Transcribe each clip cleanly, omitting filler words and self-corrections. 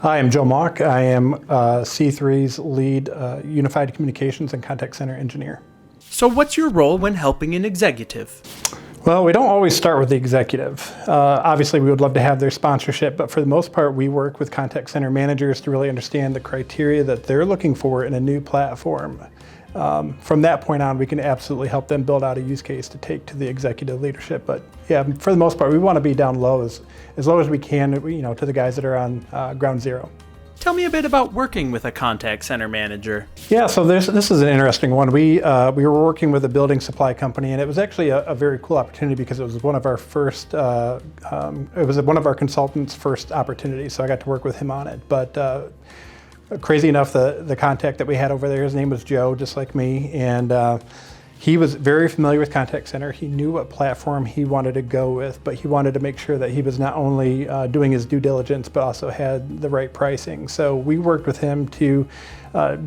Hi, I'm Joe Mauk. I am C3's lead unified communications and contact center engineer. So what's your role when helping an executive? Well, we don't always start with the executive. Obviously, we would love to have their sponsorship, but for the most part, we work with contact center managers to really understand the criteria that they're looking for in a new platform. From that point on, we can absolutely help them build out a use case to take to the executive leadership. But yeah, for the most part, we want to be down low as low as we can, to the guys that are on ground zero. Tell me a bit about working with a contact center manager. Yeah, so this is an interesting one. We were working with a building supply company, and it was actually a very cool opportunity because it was one of our first. It was one of our consultants' first opportunities, so I got to work with him on it. But crazy enough, the contact that we had over there, his name was Joe, just like me, and he was very familiar with contact center. He knew what platform he wanted to go with, but he wanted to make sure that he was not only doing his due diligence, but also had the right pricing. So we worked with him to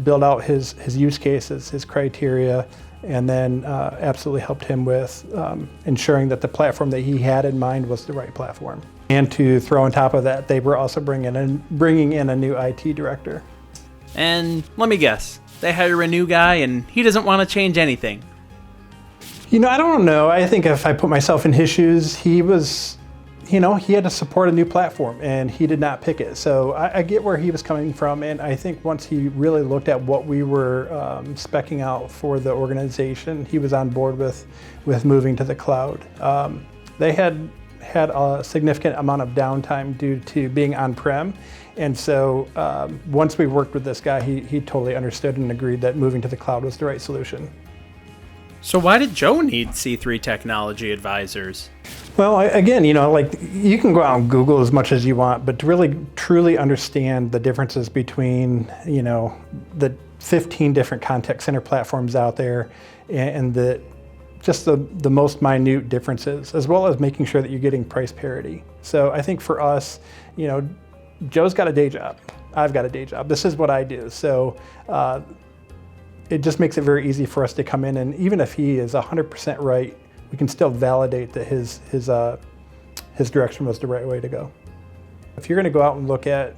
build out his use cases, his criteria, and then absolutely helped him with ensuring that the platform that he had in mind was the right platform. And to throw on top of that, they were also bringing in a new IT director. And let me guess, they hire a new guy and he doesn't want to change anything. I don't know. I think if I put myself in his shoes, he was, he had to support a new platform and he did not pick it. So I get where he was coming from. And I think once he really looked at what we were speccing out for the organization, he was on board with moving to the cloud. They had a significant amount of downtime due to being on-prem. And so once we worked with this guy, he totally understood and agreed that moving to the cloud was the right solution. So why did Joe need C3 technology advisors? Well, again, you can go out and Google as much as you want, but to really truly understand the differences between, the 15 different contact center platforms out there and the most minute differences, as well as making sure that you're getting price parity. So I think for us, Joe's got a day job. I've got a day job. This is what I do. So it just makes it very easy for us to come in, and even if he is 100% right, we can still validate that his direction was the right way to go. If you're going to go out and look at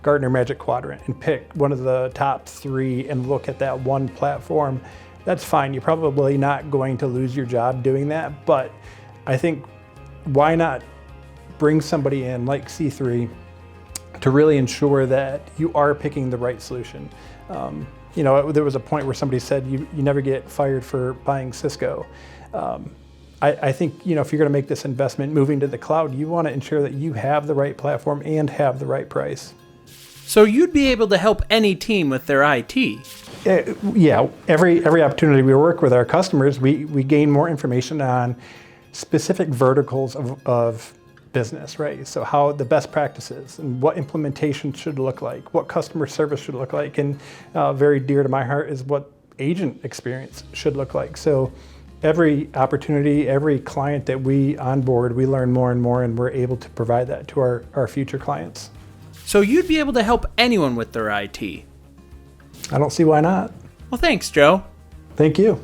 Gartner Magic Quadrant and pick one of the top 3 and look at that one platform, that's fine. You're probably not going to lose your job doing that, but I think why not bring somebody in like C3 to really ensure that you are picking the right solution. There was a point where somebody said you never get fired for buying Cisco. I think if you're going to make this investment moving to the cloud, you want to ensure that you have the right platform and have the right price. So you'd be able to help any team with their IT? Yeah, every opportunity we work with our customers, we gain more information on specific verticals of business, right? So how the best practices and what implementation should look like, what customer service should look like, and very dear to my heart is what agent experience should look like. So every opportunity, every client that we onboard, we learn more and more, and we're able to provide that to our future clients. So you'd be able to help anyone with their IT? I don't see why not. Well, thanks, Joe. Thank you.